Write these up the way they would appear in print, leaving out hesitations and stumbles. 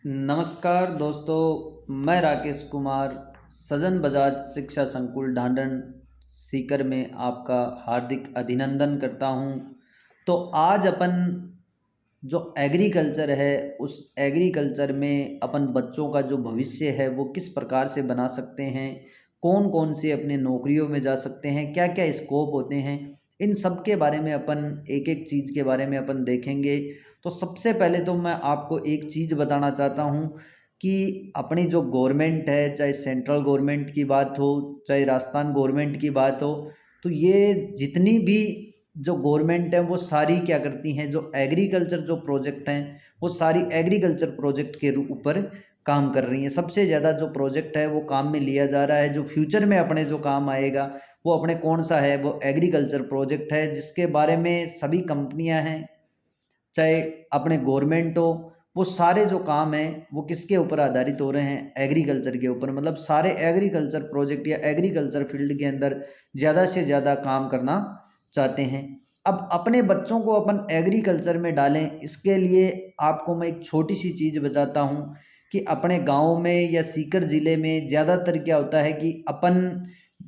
नमस्कार दोस्तों, मैं राकेश कुमार सजन बजाज शिक्षा संकुल ढांढन सीकर में आपका हार्दिक अभिनंदन करता हूं। तो आज अपन जो एग्रीकल्चर है उस एग्रीकल्चर में अपन बच्चों का जो भविष्य है वो किस प्रकार से बना सकते हैं, कौन कौन से अपने नौकरियों में जा सकते हैं, क्या क्या स्कोप होते हैं, इन सब के बारे में अपन एक एक चीज़ के बारे में अपन देखेंगे। तो सबसे पहले तो मैं आपको एक चीज़ बताना चाहता हूँ कि अपनी जो गवर्नमेंट है, चाहे सेंट्रल गवर्नमेंट की बात हो, चाहे राजस्थान गवर्नमेंट की बात हो, तो ये जितनी भी जो गवर्नमेंट है वो सारी क्या करती हैं, जो एग्रीकल्चर जो प्रोजेक्ट हैं वो सारी एग्रीकल्चर प्रोजेक्ट के ऊपर काम कर रही हैं। सबसे ज़्यादा जो प्रोजेक्ट है वो काम में लिया जा रहा है, जो फ्यूचर में अपने जो काम आएगा वो अपने कौन सा है, वो एग्रीकल्चर प्रोजेक्ट है, जिसके बारे में सभी कंपनियां हैं, चाहे अपने गवर्नमेंट हो, वो सारे जो काम हैं वो किसके ऊपर आधारित हो रहे हैं, एग्रीकल्चर के ऊपर। मतलब सारे एग्रीकल्चर प्रोजेक्ट या एग्रीकल्चर फील्ड के अंदर ज़्यादा से ज़्यादा काम करना चाहते हैं। अब अपने बच्चों को अपन एग्रीकल्चर में डालें, इसके लिए आपको मैं एक छोटी सी चीज़ बताता हूँ कि अपने गाँव में या सीकर ज़िले में ज़्यादातर क्या होता है कि अपन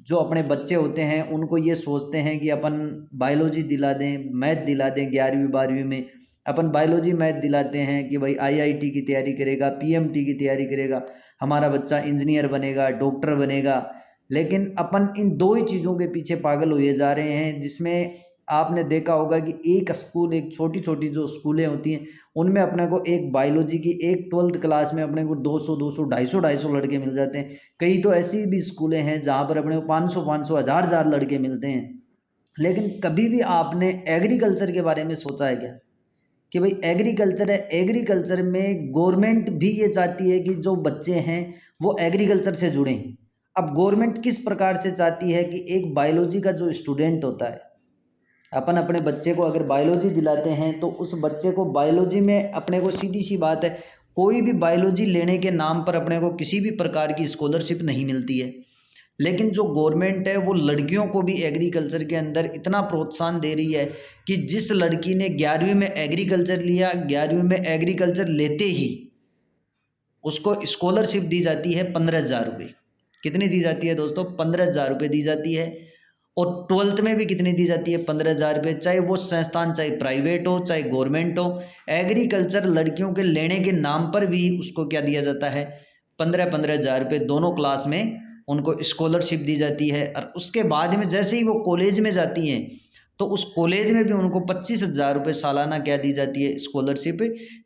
जो अपने बच्चे होते हैं उनको ये सोचते हैं कि अपन बायोलॉजी दिला दें, मैथ दिला दें, 11वीं 12वीं में अपन बायोलॉजी मैथ दिलाते हैं कि भाई आईआईटी की तैयारी करेगा, पीएमटी की तैयारी करेगा, हमारा बच्चा इंजीनियर बनेगा, डॉक्टर बनेगा। लेकिन अपन इन दो ही चीज़ों के पीछे पागल हुए जा रहे हैं, जिसमें आपने देखा होगा कि एक स्कूल, एक छोटी छोटी जो स्कूलें होती हैं उनमें अपने को एक बायोलॉजी की एक 12th क्लास में अपने को 200 250 लड़के मिल जाते हैं। कई तो ऐसी भी स्कूलें हैं जहाँ पर अपने को 500 1000 लड़के मिलते हैं। लेकिन कभी भी आपने एग्रीकल्चर के बारे में सोचा है क्या कि भाई एग्रीकल्चर है, एग्रीकल्चर में गवर्नमेंट भी ये चाहती है कि जो बच्चे हैं वो एग्रीकल्चर से जुड़ें। अब गवर्नमेंट किस प्रकार से चाहती है कि एक बायोलॉजी का जो स्टूडेंट होता है, अपन अपने बच्चे को अगर बायोलॉजी दिलाते हैं तो उस बच्चे को बायोलॉजी में अपने को सीधी सी बात है, कोई भी बायोलॉजी लेने के नाम पर अपने को किसी भी प्रकार की स्कॉलरशिप नहीं मिलती है। लेकिन जो गवर्नमेंट है वो लड़कियों को भी एग्रीकल्चर के अंदर इतना प्रोत्साहन दे रही है कि जिस लड़की ने 11वीं में एग्रीकल्चर लिया, 11वीं में एग्रीकल्चर लेते ही उसको स्कॉलरशिप दी जाती है 15,000 रुपये। कितनी दी जाती है दोस्तों? 15,000 रुपये दी जाती है। और 12th में भी कितनी दी जाती है? 15,000 रुपये। चाहे वो संस्थान चाहे प्राइवेट हो चाहे गवर्नमेंट हो, एग्रीकल्चर लड़कियों के लेने के नाम पर भी उसको क्या दिया जाता है? 15,000 दोनों क्लास में उनको स्कॉलरशिप दी जाती है। और उसके बाद में जैसे ही वो कॉलेज में जाती हैं तो उस कॉलेज में भी उनको 25,000 रुपये सालाना क्या दी जाती है? स्कॉलरशिप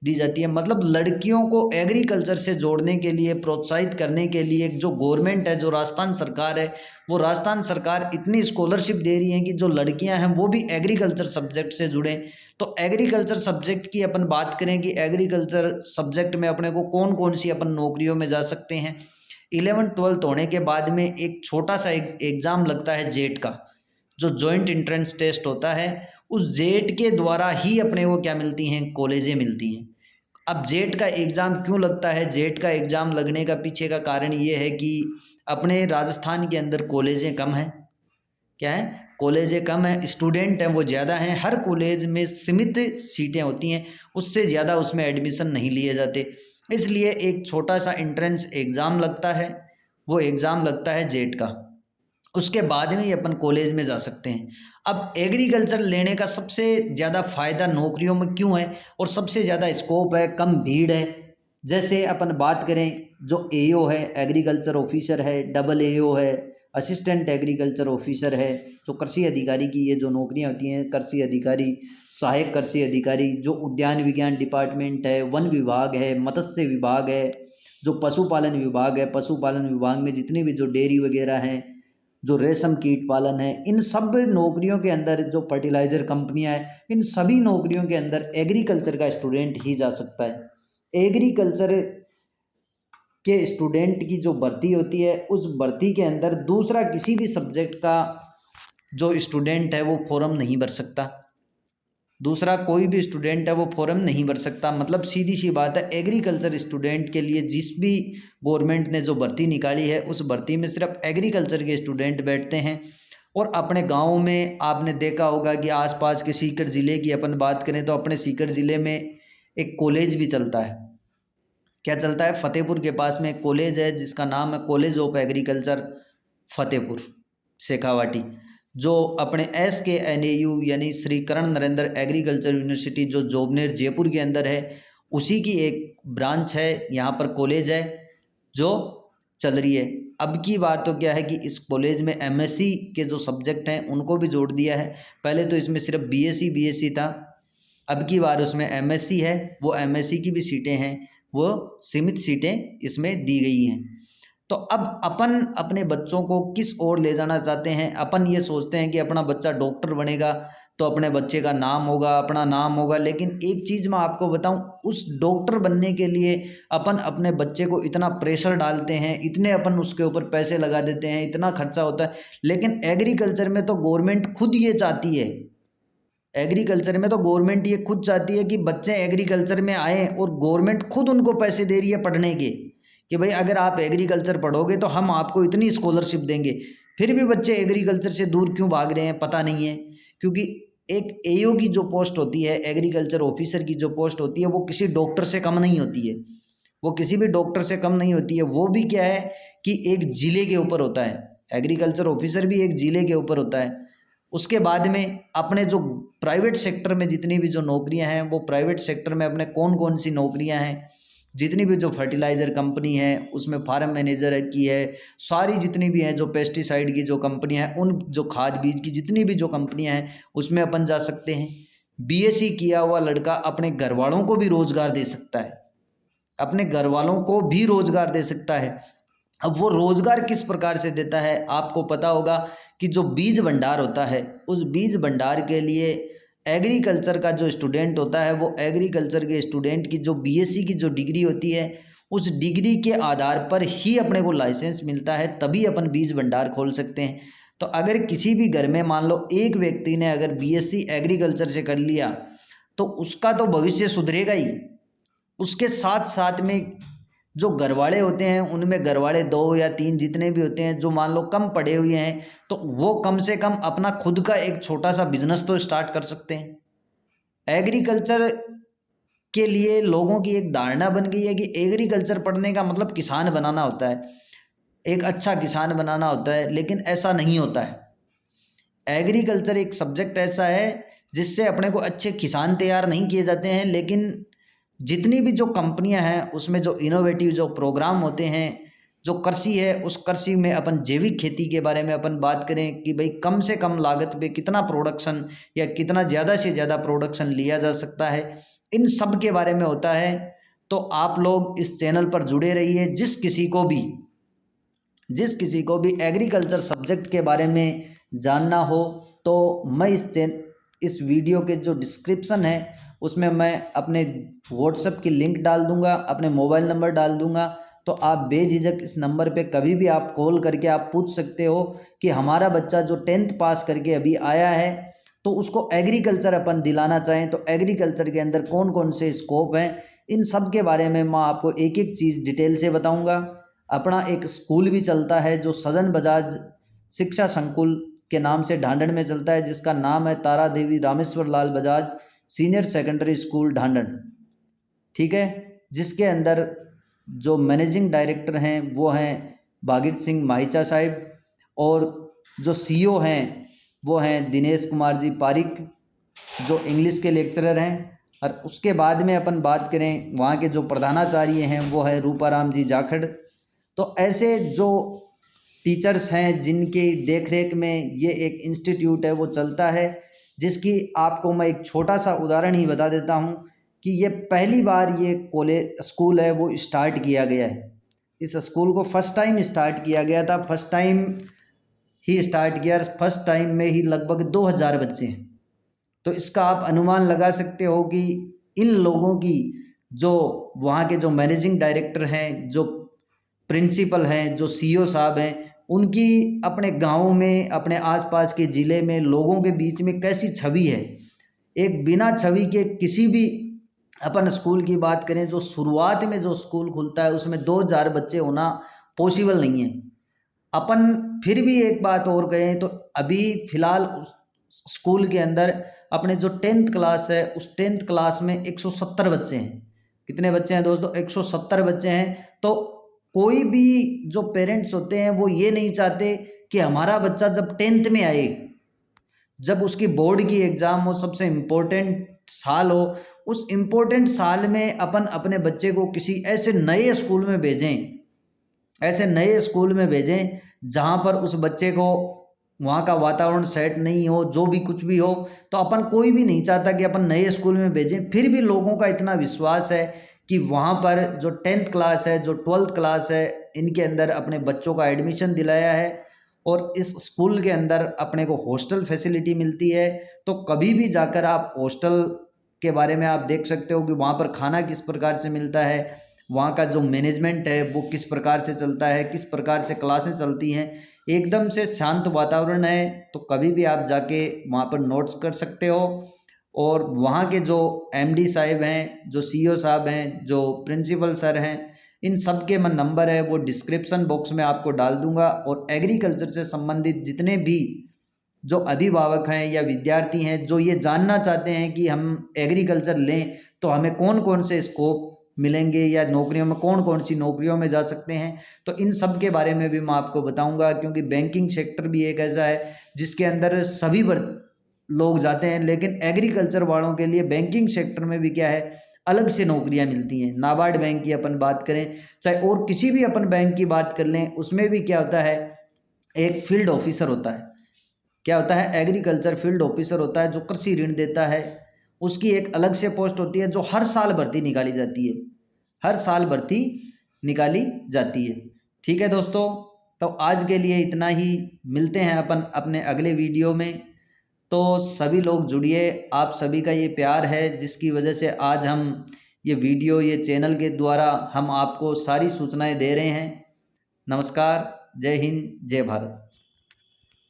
दी जाती है। मतलब लड़कियों को एग्रीकल्चर से जोड़ने के लिए, प्रोत्साहित करने के लिए जो गवर्नमेंट है, जो राजस्थान सरकार है, वो राजस्थान सरकार इतनी स्कॉलरशिप दे रही है कि जो लड़कियां हैं वो भी एग्रीकल्चर सब्जेक्ट से जुड़ें। तो एग्रीकल्चर सब्जेक्ट की अपन बात करें कि एग्रीकल्चर सब्जेक्ट में अपने को कौन कौन सी अपन नौकरियों में जा सकते हैं। 11th 12th होने के बाद में एक छोटा सा एग्ज़ाम लगता है जेट का, जो जॉइंट एंट्रेंस टेस्ट होता है। उस जेट के द्वारा ही अपने को क्या मिलती हैं? कॉलेजें मिलती हैं। अब जेट का एग्ज़ाम क्यों लगता है? जेट का एग्ज़ाम लगने का पीछे का कारण ये है कि अपने राजस्थान के अंदर कॉलेजें कम हैं। क्या है? कॉलेजें कम हैं, स्टूडेंट हैं वो ज़्यादा हैं। हर कॉलेज में सीमित सीटें होती हैं, उससे ज़्यादा उसमें एडमिशन नहीं लिए जाते। इसलिए एक छोटा सा एंट्रेंस एग्ज़ाम लगता है, वो एग्ज़ाम लगता है जेट का। उसके बाद में ही अपन कॉलेज में जा सकते हैं। अब एग्रीकल्चर लेने का सबसे ज़्यादा फ़ायदा नौकरियों में क्यों है और सबसे ज़्यादा स्कोप है, कम भीड़ है। जैसे अपन बात करें, जो एओ है, एग्रीकल्चर ऑफिसर है, डबल एओ है, असिस्टेंट एग्रीकल्चर ऑफिसर है, जो कृषि अधिकारी की ये जो नौकरियां होती हैं, कृषि अधिकारी, सहायक कृषि अधिकारी, जो उद्यान विज्ञान डिपार्टमेंट है, वन विभाग है, मत्स्य विभाग है, जो पशुपालन विभाग है, पशुपालन विभाग में जितनी भी जो डेयरी वगैरह हैं, जो रेशम कीट पालन है, इन सब नौकरियों के अंदर, जो फर्टिलाइज़र कंपनियां हैं, इन सभी नौकरियों के अंदर एग्रीकल्चर का स्टूडेंट ही जा सकता है। एग्रीकल्चर के स्टूडेंट की जो भर्ती होती है, उस भर्ती के अंदर दूसरा किसी भी सब्जेक्ट का जो स्टूडेंट है वो फॉर्म नहीं भर सकता। दूसरा कोई भी स्टूडेंट है वो फॉर्म नहीं भर सकता। मतलब सीधी सी बात है, एग्रीकल्चर स्टूडेंट के लिए जिस भी गवर्नमेंट ने जो भर्ती निकाली है उस भर्ती में सिर्फ एग्रीकल्चर के स्टूडेंट बैठते हैं। और अपने गाँव में आपने देखा होगा कि आसपास के सीकर ज़िले की अपन बात करें तो अपने सीकर ज़िले में एक कॉलेज भी चलता है। क्या चलता है, फतेहपुर के पास में एक कॉलेज है जिसका नाम है college of agriculture Fatehpur Shekhawati, जो अपने SKNAU यानी श्री कर्ण नरेंद्र एग्रीकल्चर यूनिवर्सिटी जो जोबनेर जयपुर के अंदर है, उसी की एक ब्रांच है, यहाँ पर कॉलेज है जो चल रही है। अब की बार तो क्या है कि इस कॉलेज में MSc के जो सब्जेक्ट हैं उनको भी जोड़ दिया है। पहले तो इसमें सिर्फ BSc था, अब की बार उसमें MSc है। वो MSc की भी सीटें हैं, वो सीमित सीटें इसमें दी गई हैं। तो अब अपन अपने बच्चों को किस ओर ले जाना चाहते हैं। अपन ये सोचते हैं कि अपना बच्चा डॉक्टर बनेगा तो अपने बच्चे का नाम होगा, अपना नाम होगा। लेकिन एक चीज़ मैं आपको बताऊं, उस डॉक्टर बनने के लिए अपन अपने बच्चे को इतना प्रेशर डालते हैं, इतने अपन उसके ऊपर पैसे लगा देते हैं, इतना खर्चा होता है। लेकिन एग्रीकल्चर में तो गवर्नमेंट खुद ये चाहती है, एग्रीकल्चर में तो गवर्नमेंट ये खुद चाहती है कि बच्चे एग्रीकल्चर में आएँ, और गवर्नमेंट खुद उनको पैसे दे रही है पढ़ने के, कि भाई अगर आप एग्रीकल्चर पढ़ोगे तो हम आपको इतनी स्कॉलरशिप देंगे। फिर भी बच्चे एग्रीकल्चर से दूर क्यों भाग रहे हैं पता नहीं है। क्योंकि एक AO की जो पोस्ट होती है, एग्रीकल्चर ऑफिसर की जो पोस्ट होती है, वो किसी डॉक्टर से कम नहीं होती है, वो किसी भी डॉक्टर से कम नहीं होती है। वो भी क्या है कि एक ज़िले के ऊपर होता है, एग्रीकल्चर ऑफिसर भी एक ज़िले के ऊपर होता है। उसके बाद में अपने जो प्राइवेट सेक्टर में जितनी भी जो नौकरियां हैं, वो प्राइवेट सेक्टर में अपने कौन कौन सी नौकरियां हैं, जितनी भी जो फर्टिलाइज़र कंपनी है उसमें फार्म मैनेजर की है, सारी जितनी भी हैं जो पेस्टिसाइड की जो कंपनियां हैं, उन जो खाद बीज की जितनी भी जो कंपनियां हैं उसमें अपन जा सकते हैं। BSc किया हुआ लड़का अपने घर वालों को भी रोज़गार दे सकता है, अपने घर वालों को भी रोज़गार दे सकता है। अब वो रोज़गार किस प्रकार से देता है, आपको पता होगा कि जो बीज भंडार होता है, उस बीज भंडार के लिए एग्रीकल्चर का जो स्टूडेंट होता है, वो एग्रीकल्चर के स्टूडेंट की जो BSc की जो डिग्री होती है, उस डिग्री के आधार पर ही अपने को लाइसेंस मिलता है, तभी अपन बीज भंडार खोल सकते हैं। तो अगर किसी भी घर में मान लो एक व्यक्ति ने अगर BSc एग्रीकल्चर से कर लिया, तो उसका तो भविष्य सुधरेगा ही। उसके साथ साथ में जो घरवाले होते हैं, उनमें घरवाले 2 या 3 जितने भी होते हैं, जो मान लो कम पढ़े हुए हैं, तो वो कम से कम अपना खुद का एक छोटा सा बिजनेस तो स्टार्ट कर सकते हैं। एग्रीकल्चर के लिए लोगों की एक धारणा बन गई है कि एग्रीकल्चर पढ़ने का मतलब किसान बनाना होता है, एक अच्छा किसान बनाना होता है, लेकिन ऐसा नहीं होता है। एग्रीकल्चर एक सब्जेक्ट ऐसा है जिससे अपने को अच्छे किसान तैयार नहीं किए जाते हैं, लेकिन जितनी भी जो कंपनियां हैं उसमें जो इनोवेटिव जो प्रोग्राम होते हैं, जो कृषि है, उस कृषि में अपन जैविक खेती के बारे में अपन बात करें कि भाई कम से कम लागत पे कितना प्रोडक्शन या कितना ज़्यादा से ज़्यादा प्रोडक्शन लिया जा सकता है, इन सब के बारे में होता है। तो आप लोग इस चैनल पर जुड़े रहिए। जिस किसी को भी एग्रीकल्चर सब्जेक्ट के बारे में जानना हो, तो मैं इस वीडियो के जो डिस्क्रिप्शन है उसमें मैं अपने व्हाट्सएप की लिंक डाल दूंगा, अपने मोबाइल नंबर डाल दूंगा। तो आप बेझिझक इस नंबर पे कभी भी आप कॉल करके आप पूछ सकते हो कि हमारा बच्चा जो 10th पास करके अभी आया है, तो उसको एग्रीकल्चर अपन दिलाना चाहें तो एग्रीकल्चर के अंदर कौन कौन से स्कोप हैं, इन सब के बारे में मैं आपको एक एक चीज़ डिटेल से बताऊँगा। अपना एक स्कूल भी चलता है जो सजन बजाज शिक्षा संकुल के नाम से ढांढन में चलता है, जिसका नाम है तारा देवी रामेश्वर लाल बजाज सीनियर सेकेंडरी स्कूल ढांढन, ठीक है। जिसके अंदर जो मैनेजिंग डायरेक्टर हैं वो हैं भागीरथ सिंह माहिचा साहिब, और जो CEO हैं वो हैं दिनेश कुमार जी पारिक, जो इंग्लिश के लेक्चरर हैं। और उसके बाद में अपन बात करें, वहाँ के जो प्रधानाचार्य हैं वो है रूपाराम जी जाखड़। तो ऐसे जो टीचर्स हैं जिनकी देखरेख में ये एक इंस्टीट्यूट है वो चलता है, जिसकी आपको मैं एक छोटा सा उदाहरण ही बता देता हूँ कि ये पहली बार ये कॉलेज स्कूल है वो स्टार्ट किया गया है। इस स्कूल को फर्स्ट टाइम स्टार्ट किया गया था, फर्स्ट टाइम ही स्टार्ट किया, फर्स्ट टाइम में ही लगभग 2000 बच्चे हैं। तो इसका आप अनुमान लगा सकते हो कि इन लोगों की जो वहाँ के जो मैनेजिंग डायरेक्टर हैं, जो प्रिंसिपल हैं, जो CEO साहब हैं, उनकी अपने गाँव में, अपने आसपास के ज़िले में लोगों के बीच में कैसी छवि है। एक बिना छवि के किसी भी अपन स्कूल की बात करें, जो शुरुआत में जो स्कूल खुलता है उसमें 2000 बच्चे होना पॉसिबल नहीं है। अपन फिर भी एक बात और कहें तो अभी फ़िलहाल स्कूल के अंदर अपने जो 10th क्लास है, उस 10th क्लास में 170 बच्चे हैं। कितने बच्चे हैं दोस्तों? 170 बच्चे हैं। तो कोई भी जो पेरेंट्स होते हैं वो ये नहीं चाहते कि हमारा बच्चा जब 10th में आए, जब उसकी बोर्ड की एग्ज़ाम हो, सबसे इम्पोर्टेंट साल हो, उस इम्पोर्टेंट साल में अपन अपने बच्चे को किसी ऐसे नए स्कूल में भेजें, ऐसे नए स्कूल में भेजें जहाँ पर उस बच्चे को वहाँ का वातावरण सेट नहीं हो, जो भी कुछ भी हो। तो अपन कोई भी नहीं चाहता कि अपन नए स्कूल में भेजें। फिर भी लोगों का इतना विश्वास है कि वहाँ पर जो 10th क्लास है, जो 12th क्लास है, इनके अंदर अपने बच्चों का एडमिशन दिलाया है और इस स्कूल के अंदर अपने को हॉस्टल फैसिलिटी मिलती है। तो कभी भी जाकर आप हॉस्टल के बारे में आप देख सकते हो कि वहाँ पर खाना किस प्रकार से मिलता है, वहाँ का जो मैनेजमेंट है वो किस प्रकार से चलता है, किस प्रकार से क्लासें चलती हैं। एकदम से शांत वातावरण है। तो कभी भी आप जाके वहाँ पर नोट्स कर सकते हो। और वहाँ के जो एमडी साहब हैं, जो सीईओ साहब हैं, जो प्रिंसिपल सर हैं, इन सब के मैं नंबर है वो डिस्क्रिप्शन बॉक्स में आपको डाल दूंगा। और एग्रीकल्चर से संबंधित जितने भी जो अभिभावक हैं या विद्यार्थी हैं जो ये जानना चाहते हैं कि हम एग्रीकल्चर लें तो हमें कौन कौन से स्कोप मिलेंगे या नौकरियों में कौन कौन सी नौकरियों में जा सकते हैं, तो इन सब के बारे में भी मैं आपको बताऊंगा। क्योंकि बैंकिंग सेक्टर भी एक ऐसा है जिसके अंदर सभी लोग जाते हैं, लेकिन एग्रीकल्चर वालों के लिए बैंकिंग सेक्टर में भी क्या है, अलग से नौकरियां मिलती हैं। नाबार्ड बैंक की अपन बात करें, चाहे और किसी भी अपन बैंक की बात कर लें, उसमें भी क्या होता है, एक फील्ड ऑफिसर होता है। क्या होता है? एग्रीकल्चर फील्ड ऑफिसर होता है जो कृषि ऋण देता है। उसकी एक अलग से पोस्ट होती है जो हर साल भर्ती निकाली जाती है, हर साल भर्ती निकाली जाती है। ठीक है दोस्तों, तो आज के लिए इतना ही। मिलते हैं अपन अपने अगले वीडियो में। तो सभी लोग जुड़िए, आप सभी का ये प्यार है जिसकी वजह से आज हम ये वीडियो, ये चैनल के द्वारा हम आपको सारी सूचनाएं दे रहे हैं। नमस्कार, जय हिंद, जय भारत।